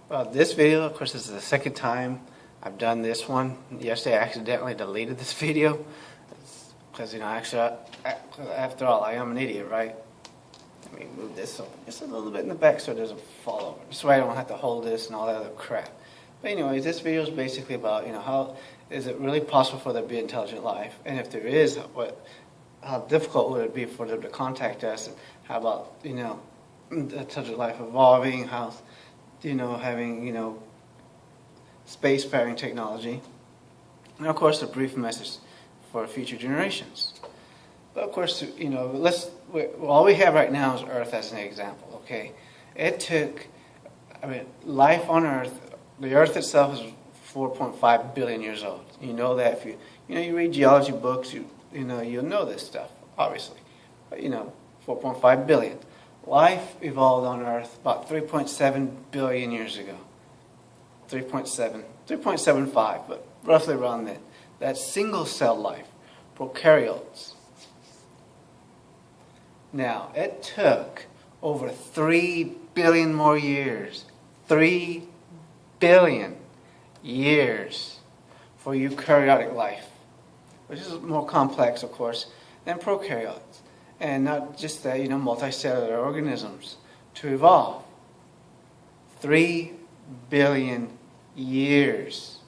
Well, this video, of course, is the second time I've done this one. Yesterday I accidentally deleted this video because, actually, after all, I am an idiot, right? Let me move this up just a little bit in the back so it doesn't fall over. This way I don't have to hold this and all that other crap. But anyways, this video is basically about, how is it really possible for there to be intelligent life? And if there is, how difficult would it be for them to contact us? And how about, intelligent life evolving, how, having, spacefaring technology. And of course, a brief message for future generations. But of course, all we have right now is Earth as an example, okay? It took, life on Earth, the Earth itself is 4.5 billion years old. You know that if you read geology books, you'll know this stuff, obviously. But 4.5 billion. Life evolved on Earth about 3.7 billion years ago. 3.75, but roughly around then. That's single-cell life, prokaryotes. Now, it took over 3 billion more years, 3 billion years for eukaryotic life, which is more complex, of course, than prokaryotes. And not just that, multicellular organisms to evolve. 3 billion years.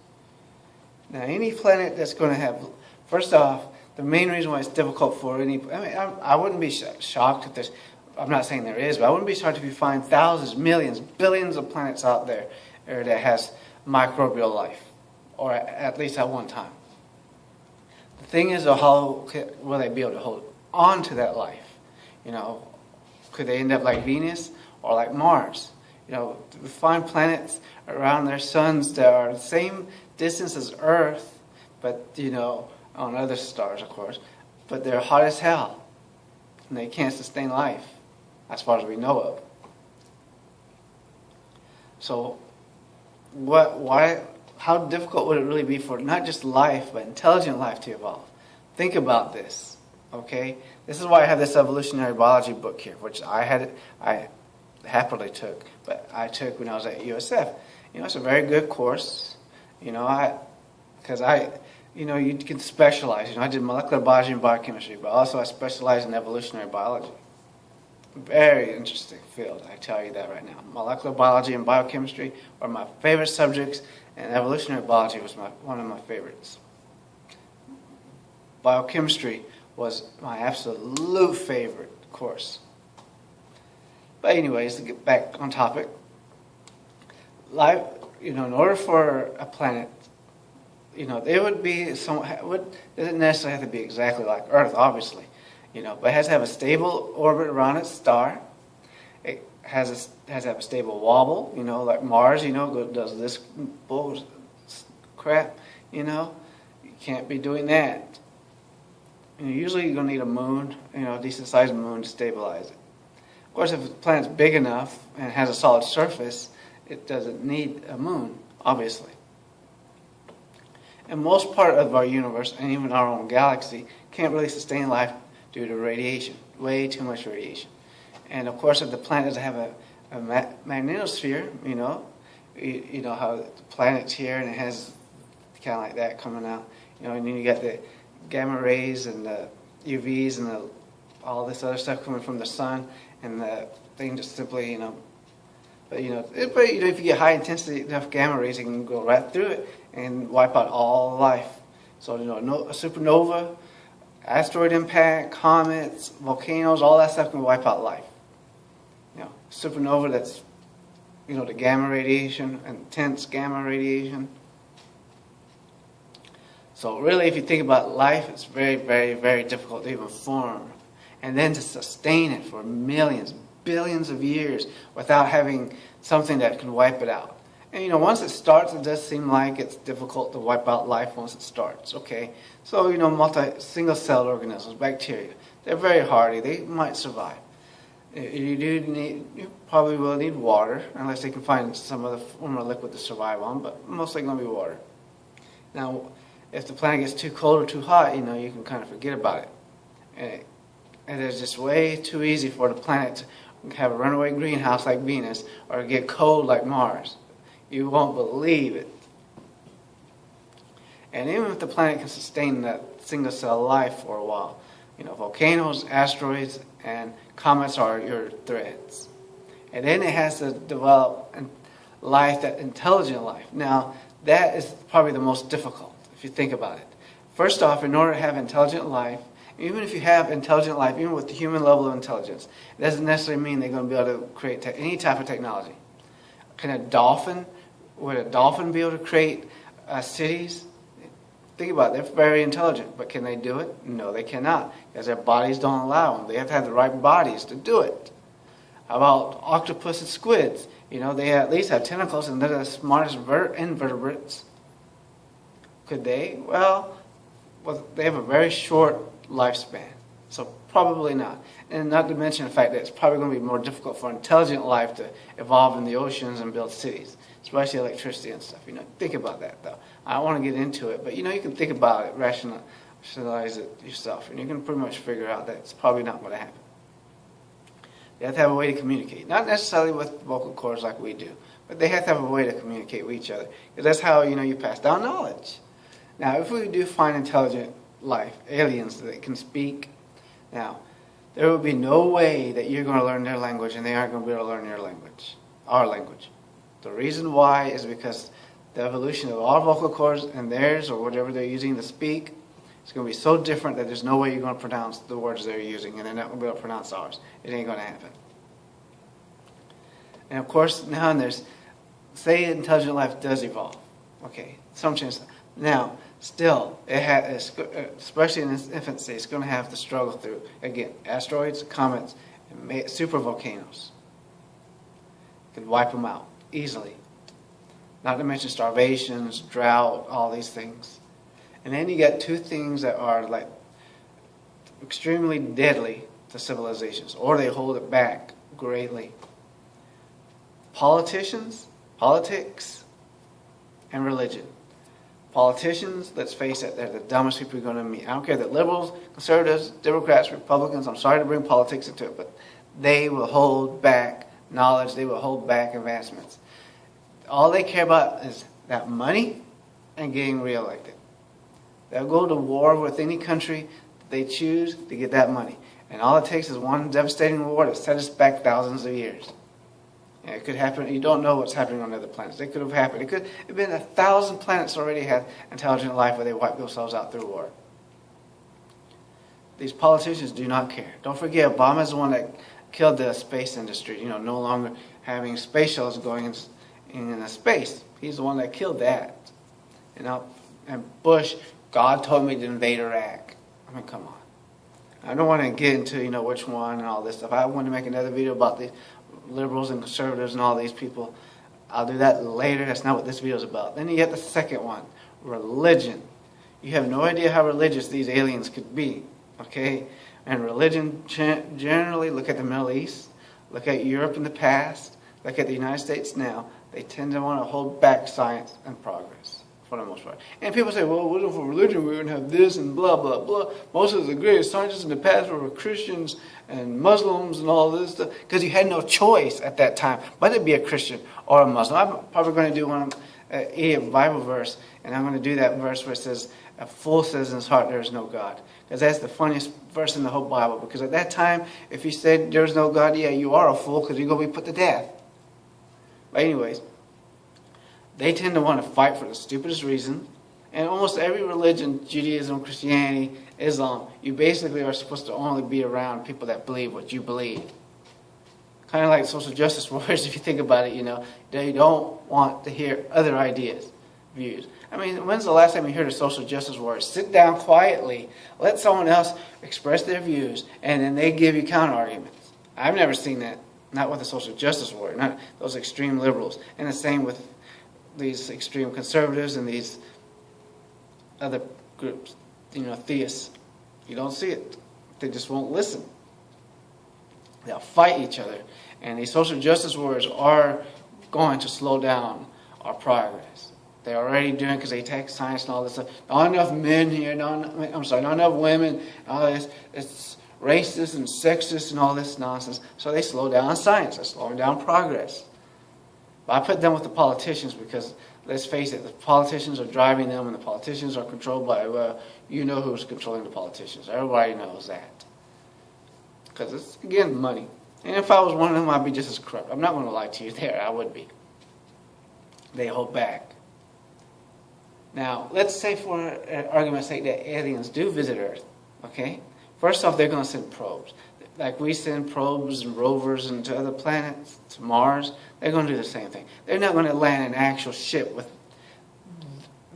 Now, any planet that's going to have, first off, the main reason why it's difficult for I wouldn't be shocked if there's, I'm not saying there is, but I wouldn't be shocked if you find thousands, millions, billions of planets out there that has microbial life, or at least at one time. The thing is, how will they be able to hold on to that life? Could they end up like Venus or like Mars? We find planets around their suns that are the same distance as Earth, but, on other stars, of course, but they're hot as hell, and they can't sustain life, as far as we know of. So, how difficult would it really be for not just life, but intelligent life to evolve? Think about this, okay? This is why I have this evolutionary biology book here, which I happily took, but I took when I was at USF. It's a very good course, because you can specialize. I did molecular biology and biochemistry, but also I specialize in evolutionary biology. Very interesting field, I tell you that right now. Molecular biology and biochemistry are my favorite subjects, and evolutionary biology was one of my favorites. Biochemistry was my absolute favorite course. But anyways, to get back on topic, life, in order for a planet, it would be it doesn't necessarily have to be exactly like Earth, obviously, but it has to have a stable orbit around its star. It has to have a stable wobble, like Mars, does this bull crap, You can't be doing that. Usually you're going to need a moon, a decent sized moon to stabilize it. Of course, if the planet's big enough and has a solid surface, it doesn't need a moon, obviously. And most part of our universe, and even our own galaxy, can't really sustain life due to radiation, way too much radiation. And of course, if the planet doesn't have a magnetosphere, you know how the planet's here and it has kind of like that coming out, and then you got the gamma rays and the UVs and all this other stuff coming from the sun, and the thing just simply, but if you get high intensity enough gamma rays, it can go right through it and wipe out all life. So a supernova, asteroid impact, comets, volcanoes, all that stuff can wipe out life. Supernova, that's the gamma radiation, intense gamma radiation. So really, if you think about life, it's very, very, very difficult to even form, and then to sustain it for millions, billions of years without having something that can wipe it out. And once it starts, it does seem like it's difficult to wipe out life once it starts. Okay, so single-celled organisms, bacteria, they're very hardy. They might survive. You probably will need water, unless they can find some other form of liquid to survive on, but mostly going to be water. Now, if the planet gets too cold or too hot, you can kind of forget about it. And it's just way too easy for the planet to have a runaway greenhouse like Venus or get cold like Mars. You won't believe it. And even if the planet can sustain that single cell life for a while, volcanoes, asteroids, and comets are your threats. And then it has to develop life, that intelligent life. Now, that is probably the most difficult, if you think about it. First off, in order to have intelligent life, even if you have intelligent life, even with the human level of intelligence, it doesn't necessarily mean they're going to be able to create any type of technology. Would a dolphin be able to create cities? Think about it. They're very intelligent, but can they do it? No, they cannot, because their bodies don't allow them. They have to have the right bodies to do it. How about octopus and squids? They at least have tentacles, and they're the smartest invertebrates. Could they? Well, they have a very short lifespan, so probably not. And not to mention the fact that it's probably going to be more difficult for intelligent life to evolve in the oceans and build cities, especially electricity and stuff. Think about that, though. I don't want to get into it, but you can think about it, rationalize it yourself, and you can pretty much figure out that it's probably not going to happen. They have to have a way to communicate, not necessarily with vocal cords like we do, but they have to have a way to communicate with each other, because that's how you pass down knowledge. Now, if we do find intelligent life, aliens that can speak, now, there will be no way that you're going to learn their language and they aren't going to be able to learn your language, our language. The reason why is because the evolution of our vocal cords and theirs, or whatever they're using to speak, is going to be so different that there's no way you're going to pronounce the words they're using, and they're not going to be able to pronounce ours. It ain't going to happen. And of course, now and there's, say intelligent life does evolve. Okay, some chance. Now, still, it has, especially in its infancy, it's going to have to struggle through, again, asteroids, comets, and super volcanoes. Could wipe them out easily. Not to mention starvations, drought, all these things. And then you get two things that are like extremely deadly to civilizations, or they hold it back greatly. Politics, and religion. Politicians, let's face it, they're the dumbest people you're going to meet. I don't care that liberals, conservatives, Democrats, Republicans, I'm sorry to bring politics into it, but they will hold back knowledge, they will hold back advancements. All they care about is that money and getting reelected. They'll go to war with any country they choose to get that money. And all it takes is one devastating war to set us back thousands of years. And it could happen. You don't know what's happening on other planets. It could have happened. It could have been 1,000 planets already had intelligent life where they wiped themselves out through war. These politicians do not care. Don't forget, Obama's the one that killed the space industry. No longer having space shuttles going in space. He's the one that killed that. And Bush, God told me to invade Iraq. I mean, come on. I don't want to get into, which one and all this stuff. I want to make another video about the liberals and conservatives and all these people. I'll do that later. That's not what this video is about. Then you get the second one, religion. You have no idea how religious these aliens could be, okay? And religion, generally, look at the Middle East, look at Europe in the past, look at the United States now. They tend to want to hold back science and progress, for the most part. And people say, well, what if for religion we wouldn't have this and blah, blah, blah. Most of the greatest scientists in the past were Christians and Muslims and all this stuff, because you had no choice at that time but to be a Christian or a Muslim. I'm probably going to do one idiot Bible verse, and I'm going to do that verse where it says, a fool says in his heart there is no God. Because that's the funniest verse in the whole Bible. Because at that time, if you said there's no God, yeah, you are a fool because you're going to be put to death. But anyways, they tend to want to fight for the stupidest reason. And almost every religion, Judaism, Christianity, Islam, you basically are supposed to only be around people that believe what you believe. Kind of like social justice warriors, if you think about it, they don't want to hear other ideas, views. I mean, when's the last time you heard a social justice warrior sit down quietly, let someone else express their views, and then they give you counter arguments? I've never seen that. Not with a social justice warrior, not those extreme liberals. And the same with these extreme conservatives and these other groups, theists. You don't see it. They just won't listen. They'll fight each other. And these social justice warriors are going to slow down our progress. They're already doing it because they take science and all this stuff. Not enough men here, not enough women, and all this. It's racist and sexist and all this nonsense. So they slow down science. They're slowing down progress. But I put them with the politicians because, let's face it, the politicians are driving them, and the politicians are controlled by, well, you know who's controlling the politicians. Everybody knows that. Because it's, again, money. And if I was one of them, I'd be just as corrupt. I'm not going to lie to you there. I would be. They hold back. Now, let's say for argument's sake that aliens do visit Earth. Okay? First off, they're going to send probes. Like we send probes and rovers into other planets, to Mars, they're going to do the same thing. They're not going to land an actual ship with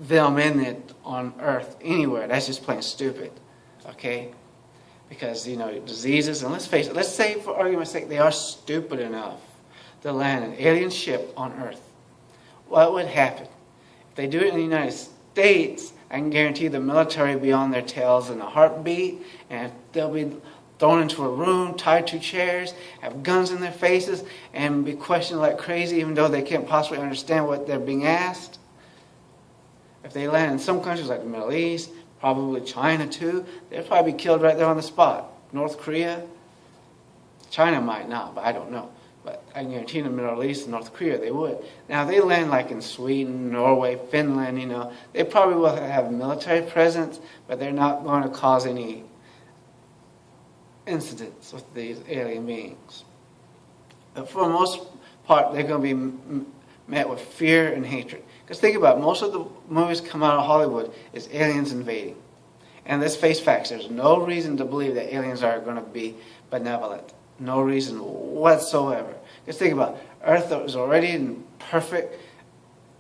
them in it on Earth anywhere. That's just plain stupid. Okay? Because, you know, diseases, and let's face it, let's say for argument's sake they are stupid enough to land an alien ship on Earth. What would happen? If they do it in the United States, I can guarantee the military will be on their tails in a heartbeat, and they'll be thrown into a room, tied to chairs, have guns in their faces, and be questioned like crazy even though they can't possibly understand what they're being asked. If they land in some countries like the Middle East, probably China too, they'll probably be killed right there on the spot. North Korea, China might not, but I don't know. But I can guarantee in the Middle East and North Korea they would. Now, if they land like in Sweden, Norway, Finland, you know, they probably will have a military presence, but they're not going to cause any incidents with these alien beings. But for the most part, they're going to be met with fear and hatred. Because think about it, most of the movies come out of Hollywood is aliens invading. And let's face facts, there's no reason to believe that aliens are going to be benevolent. No reason whatsoever. Just think about it. Earth is already in perfect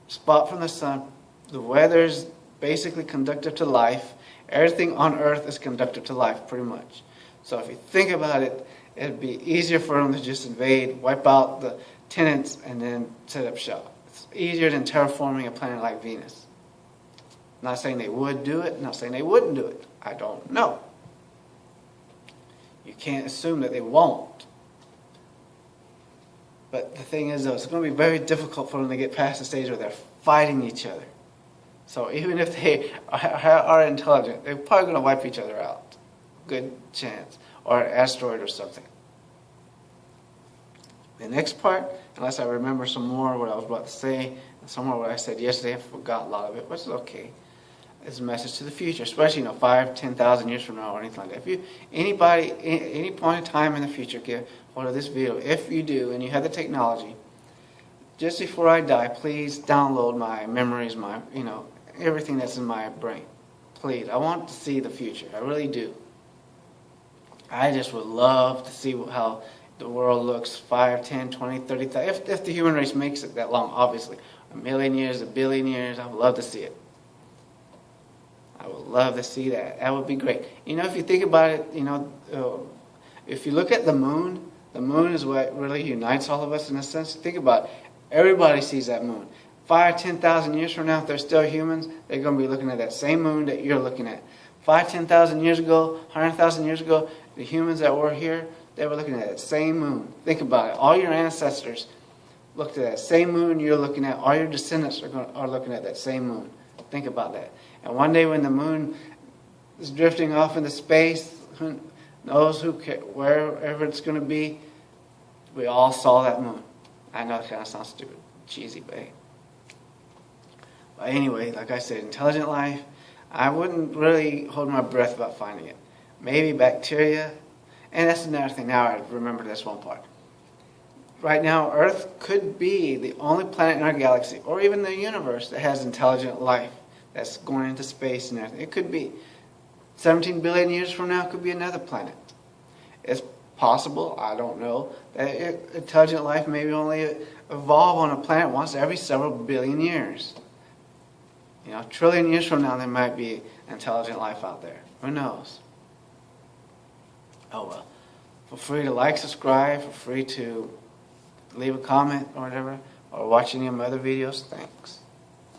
spot from the sun. The weather's basically conducive to life. Everything on Earth is conducive to life, pretty much. So if you think about it, it'd be easier for them to just invade, wipe out the tenants, and then set up shop. It's easier than terraforming a planet like Venus. Not saying they would do it, not saying they wouldn't do it. I don't know. You can't assume that they won't. But the thing is, though, it's going to be very difficult for them to get past the stage where they're fighting each other. So even if they are intelligent, they're probably going to wipe each other out. Good chance. Or an asteroid or something. The next part, unless I remember some more of what I was about to say, and some more of what I said yesterday, I forgot a lot of it, which is okay. It's a message to the future, especially 5, 10,000 years from now or anything like that. If you, anybody, any point in time in the future, get hold of this video. If you do, and you have the technology, just before I die, please download my memories, my, everything that's in my brain. Please, I want to see the future. I really do. I just would love to see how the world looks 5, 10, 20, 30, if the human race makes it that long, obviously. 1,000,000 years, 1,000,000,000 years, I would love to see it. I would love to see that. That would be great. If you think about it, if you look at the moon is what really unites all of us in a sense. Think about it. Everybody sees that moon. 5, 10,000 years from now, if they're still humans, they're going to be looking at that same moon that you're looking at. 5, 10,000 years ago, 100,000 years ago, the humans that were here, they were looking at that same moon. Think about it. All your ancestors looked at that same moon you're looking at. All your descendants are looking at that same moon. Think about that. And one day when the moon is drifting off into space, who knows wherever it's going to be, we all saw that moon. I know it kind of sounds stupid, cheesy, but hey. But anyway, like I said, intelligent life, I wouldn't really hold my breath about finding it. Maybe bacteria. And that's another thing. Now I remember this one part. Right now, Earth could be the only planet in our galaxy, or even the universe, that has intelligent life that's going into space and everything. It could be. 17 billion years from now, it could be another planet. It's possible, I don't know, that intelligent life may only evolve on a planet once every several billion years. A trillion years from now, there might be intelligent life out there. Who knows? Oh well. Feel free to like, subscribe. Feel free to leave a comment or whatever. Or watch any of my other videos. Thanks.